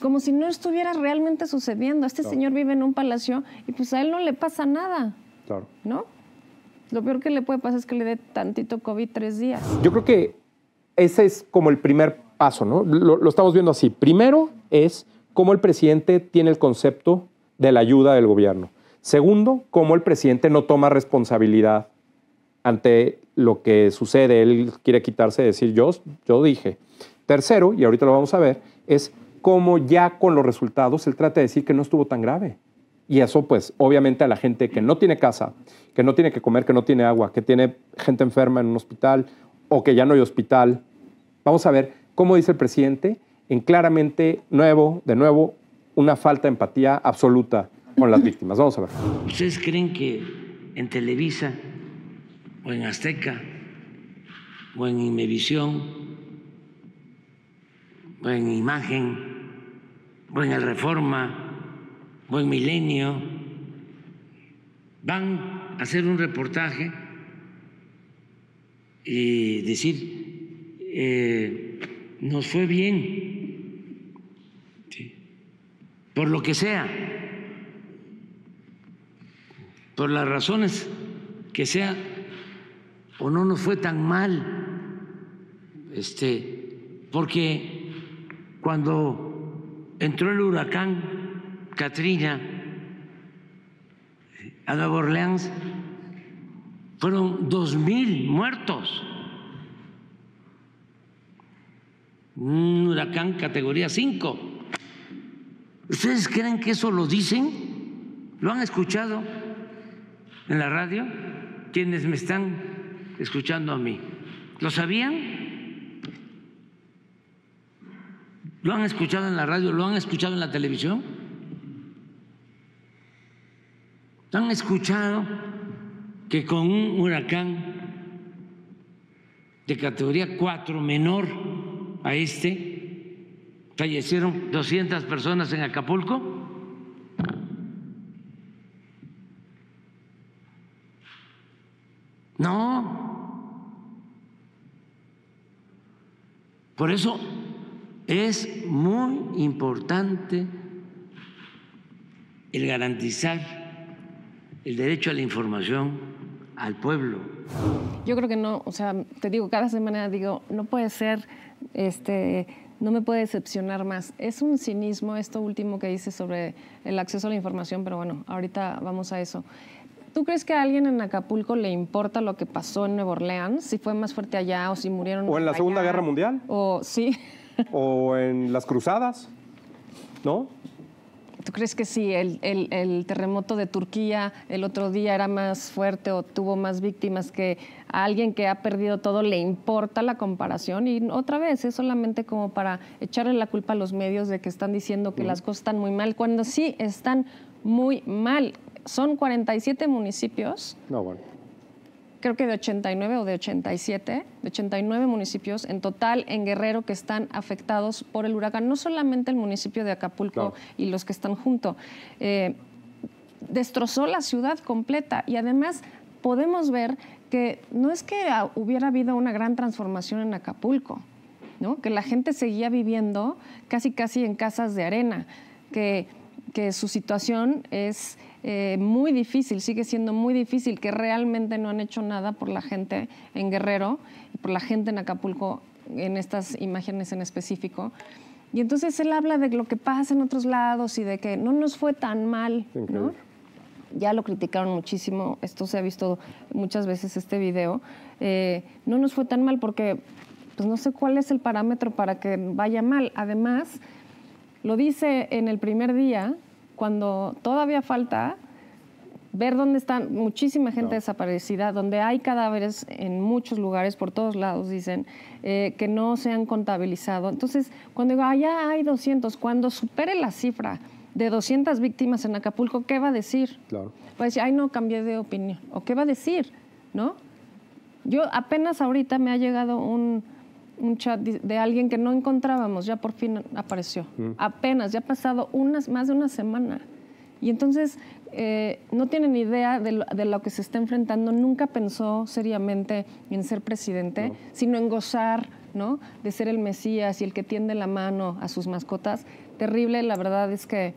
Como si no estuviera realmente sucediendo. Este señor vive en un palacio y pues a él no le pasa nada, ¿no? Lo peor que le puede pasar es que le dé tantito COVID 3 días. Yo creo que ese es como el primer paso, ¿no? Lo estamos viendo así. Primero es cómo el presidente tiene el concepto de la ayuda del gobierno. Segundo, cómo el presidente no toma responsabilidad ante lo que sucede. Él quiere quitarse de decir, yo dije. Tercero, y ahorita lo vamos a ver, es cómo ya con los resultados él trata de decir que no estuvo tan grave. Y eso, pues, obviamente a la gente que no tiene casa, que no tiene que comer, que no tiene agua, que tiene gente enferma en un hospital o que ya no hay hospital. Vamos a ver cómo dice el presidente en claramente de nuevo, una falta de empatía absoluta con las víctimas. Vamos a ver. ¿Ustedes creen que en Televisa o en Azteca o en Imevisión o en Imagen o en El Reforma o en Milenio van a hacer un reportaje y decir nos fue bien, ¿sí?, por lo que sea, por las razones que sea, o no nos fue tan mal, porque cuando entró el huracán Katrina a Nueva Orleans fueron 2,000 muertos. Un huracán categoría 5. ¿Ustedes creen que eso lo dicen? ¿Lo han escuchado en la radio? Quienes me están escuchando a mí, ¿lo sabían? ¿Lo han escuchado en la radio? ¿Lo han escuchado en la televisión? ¿Han escuchado que con un huracán de categoría 4 menor a fallecieron 200 personas en Acapulco? No. Por eso es muy importante el garantizar el derecho a la información al pueblo. Yo creo que no, o sea, te digo, cada semana digo, no puede ser, no me puede decepcionar más. Es un cinismo esto último que dice sobre el acceso a la información, pero bueno, ahorita vamos a eso. ¿Tú crees que a alguien en Acapulco le importa lo que pasó en Nueva Orleans? Si fue más fuerte allá o si murieron o en la allá, Segunda Guerra Mundial. O sí. O en las cruzadas, ¿no? ¿Tú crees que si el terremoto de Turquía el otro día era más fuerte o tuvo más víctimas, que a alguien que ha perdido todo le importa la comparación? Y otra vez, es solamente como para echarle la culpa a los medios de que están diciendo que las cosas están muy mal, cuando sí están muy mal. Son 47 municipios. No, bueno. Creo que de 89 o de 87, de 89 municipios en total en Guerrero que están afectados por el huracán. No solamente el municipio de Acapulco y los que están junto. Destrozó la ciudad completa y además podemos ver que no es que hubiera habido una gran transformación en Acapulco, ¿no? Que la gente seguía viviendo casi en casas de arena, que su situación es muy difícil, sigue siendo muy difícil, que realmente no han hecho nada por la gente en Guerrero y por la gente en Acapulco, en estas imágenes en específico. Y entonces él habla de lo que pasa en otros lados y de que no nos fue tan mal, ¿no? Ya lo criticaron muchísimo, esto se ha visto muchas veces, este video. No nos fue tan mal porque pues no sé cuál es el parámetro para que vaya mal. Además, lo dice en el primer día, cuando todavía falta ver dónde están muchísima gente desaparecida, donde hay cadáveres en muchos lugares, por todos lados, dicen, que no se han contabilizado. Entonces, cuando digo, ya hay 200, cuando supere la cifra de 200 víctimas en Acapulco, ¿qué va a decir? Claro. Va a decir, ay, no, cambié de opinión. ¿O qué va a decir? ¿No? Yo apenas ahorita me ha llegado un chat de alguien que no encontrábamos, ya por fin apareció. Apenas, ya ha pasado más de una semana. Y entonces no tienen idea de lo que se está enfrentando. Nunca pensó seriamente en ser presidente, sino en gozar, ¿no?, de ser el Mesías y el que tiende la mano a sus mascotas. terrible. La verdad es que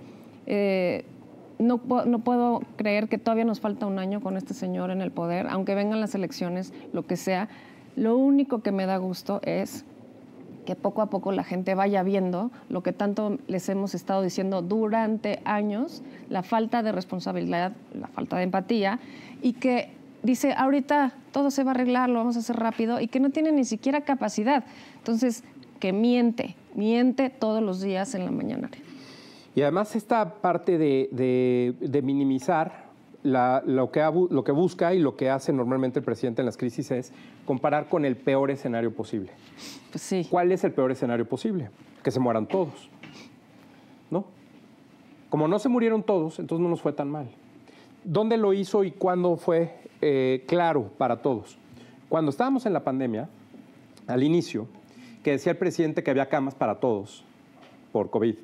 no puedo creer que todavía nos falta un año con este señor en el poder, aunque vengan las elecciones, lo que sea. Lo único que me da gusto es que poco a poco la gente vaya viendo lo que tanto les hemos estado diciendo durante años, la falta de responsabilidad, la falta de empatía, y que dice, ahorita todo se va a arreglar, lo vamos a hacer rápido, y que no tiene ni siquiera capacidad. Entonces, que miente todos los días en la mañanera. Y además esta parte de minimizar lo que busca y lo que hace normalmente el presidente en las crisis es comparar con el peor escenario posible. Pues sí. ¿Cuál es el peor escenario posible? Que se mueran todos, ¿no? Como no se murieron todos, entonces no nos fue tan mal. ¿Dónde lo hizo y cuándo fue claro para todos? Cuando estábamos en la pandemia, al inicio, que decía el presidente que había camas para todos por COVID,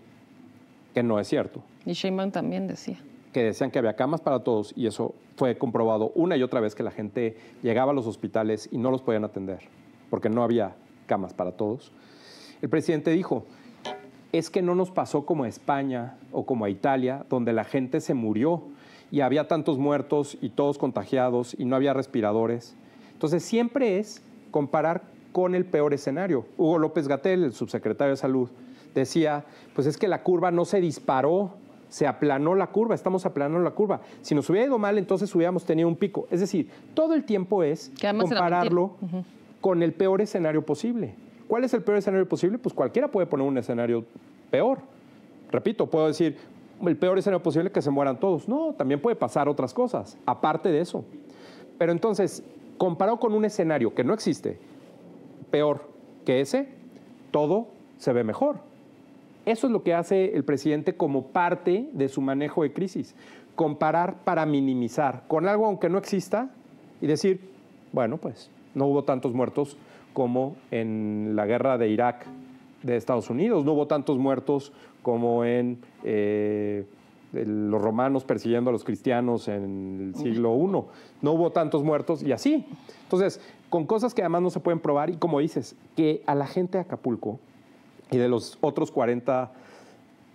que no es cierto. Y Sheinbaum también decía. Que decían que había camas para todos, y eso fue comprobado una y otra vez, que la gente llegaba a los hospitales y no los podían atender porque no había camas para todos. El presidente dijo, es que no nos pasó como a España o como a Italia, donde la gente se murió y había tantos muertos y todos contagiados y no había respiradores. Entonces siempre es comparar con el peor escenario. Hugo López-Gatell, el subsecretario de Salud, decía, pues es que la curva no se disparó, se aplanó la curva, estamos aplanando la curva. Si nos hubiera ido mal, entonces hubiéramos tenido un pico. Es decir, todo el tiempo es compararlo con el peor escenario posible. ¿Cuál es el peor escenario posible? Pues cualquiera puede poner un escenario peor. Repito, puedo decir, el peor escenario posible es que se mueran todos. No, también puede pasar otras cosas, aparte de eso. Pero entonces, comparado con un escenario que no existe, peor que ese, todo se ve mejor. Eso es lo que hace el presidente como parte de su manejo de crisis. Comparar para minimizar con algo aunque no exista y decir, bueno, pues no hubo tantos muertos como en la guerra de Irak de Estados Unidos, no hubo tantos muertos como en los romanos persiguiendo a los cristianos en el siglo I, no hubo tantos muertos y así. Entonces, con cosas que además no se pueden probar y como dices, que a la gente de Acapulco y de los otros 40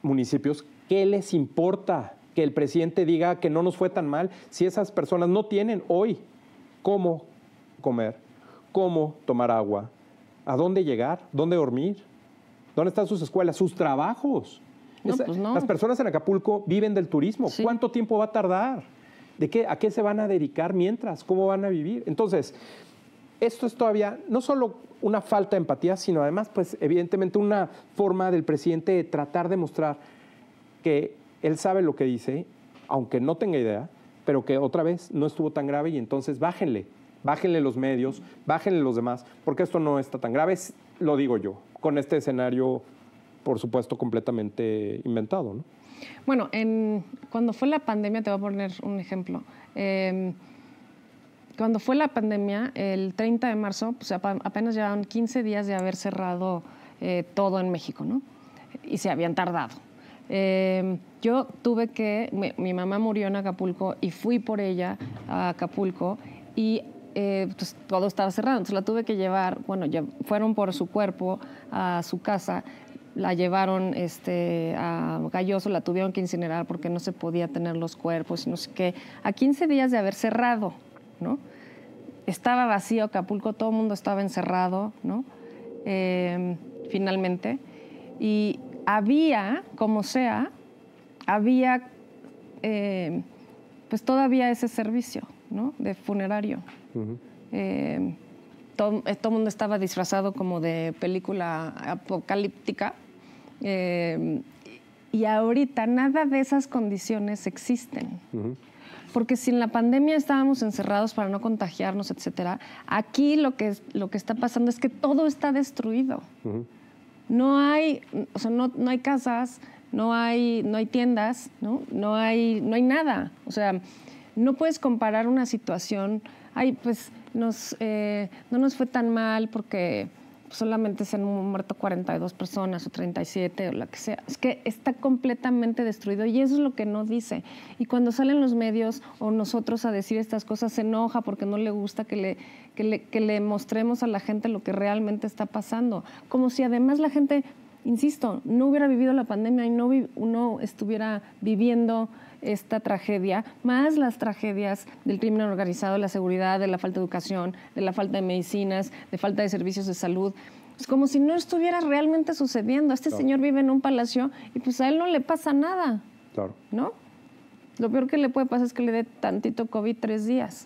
municipios, ¿qué les importa que el presidente diga que no nos fue tan mal si esas personas no tienen hoy cómo comer, cómo tomar agua, a dónde llegar, dónde dormir, dónde están sus escuelas, sus trabajos? No, pues no. Las personas en Acapulco viven del turismo. Sí. ¿Cuánto tiempo va a tardar? ¿A qué se van a dedicar mientras? ¿Cómo van a vivir? Entonces, esto es todavía no solo una falta de empatía, sino además, pues, evidentemente una forma del presidente de tratar de mostrar que él sabe lo que dice, aunque no tenga idea, pero que otra vez no estuvo tan grave y entonces bájenle los medios, bájenle los demás, porque esto no está tan grave, lo digo yo, con este escenario, por supuesto, completamente inventado, ¿no? Bueno, cuando fue la pandemia, te voy a poner un ejemplo. Cuando fue la pandemia, el 30 de marzo, pues apenas llevaban 15 días de haber cerrado todo en México, ¿no? Y se habían tardado. Yo tuve mi mamá murió en Acapulco y fui por ella a Acapulco y pues, todo estaba cerrado. Entonces la tuve que llevar, fueron por su cuerpo a su casa, la llevaron a Galloso, la tuvieron que incinerar porque no se podía tener los cuerpos, no sé qué. A 15 días de haber cerrado, ¿no? Estaba vacío Acapulco, todo el mundo estaba encerrado, ¿no? Finalmente. Y había, como sea, pues todavía ese servicio, ¿no? De funerario. Uh-huh. Todo el mundo estaba disfrazado como de película apocalíptica. Y ahorita nada de esas condiciones existen. Uh-huh. Porque si en la pandemia estábamos encerrados para no contagiarnos, etcétera, aquí lo que está pasando es que todo está destruido. Uh-huh. No hay casas, no hay tiendas, no hay nada. O sea, no puedes comparar una situación, pues no nos fue tan mal porque solamente se han muerto 42 personas o 37 o la que sea. Es que está completamente destruido y eso es lo que no dice. Y cuando salen los medios o nosotros a decir estas cosas, se enoja porque no le gusta que le mostremos a la gente lo que realmente está pasando. Como si además la gente insisto, no hubiera vivido la pandemia y no estuviera viviendo esta tragedia, más las tragedias del crimen organizado, de la seguridad, de la falta de educación, de la falta de medicinas, de falta de servicios de salud. Es como si no estuviera realmente sucediendo. Este señor vive en un palacio y pues a él no le pasa nada, Claro. ¿no? Lo peor que le puede pasar es que le dé tantito COVID 3 días.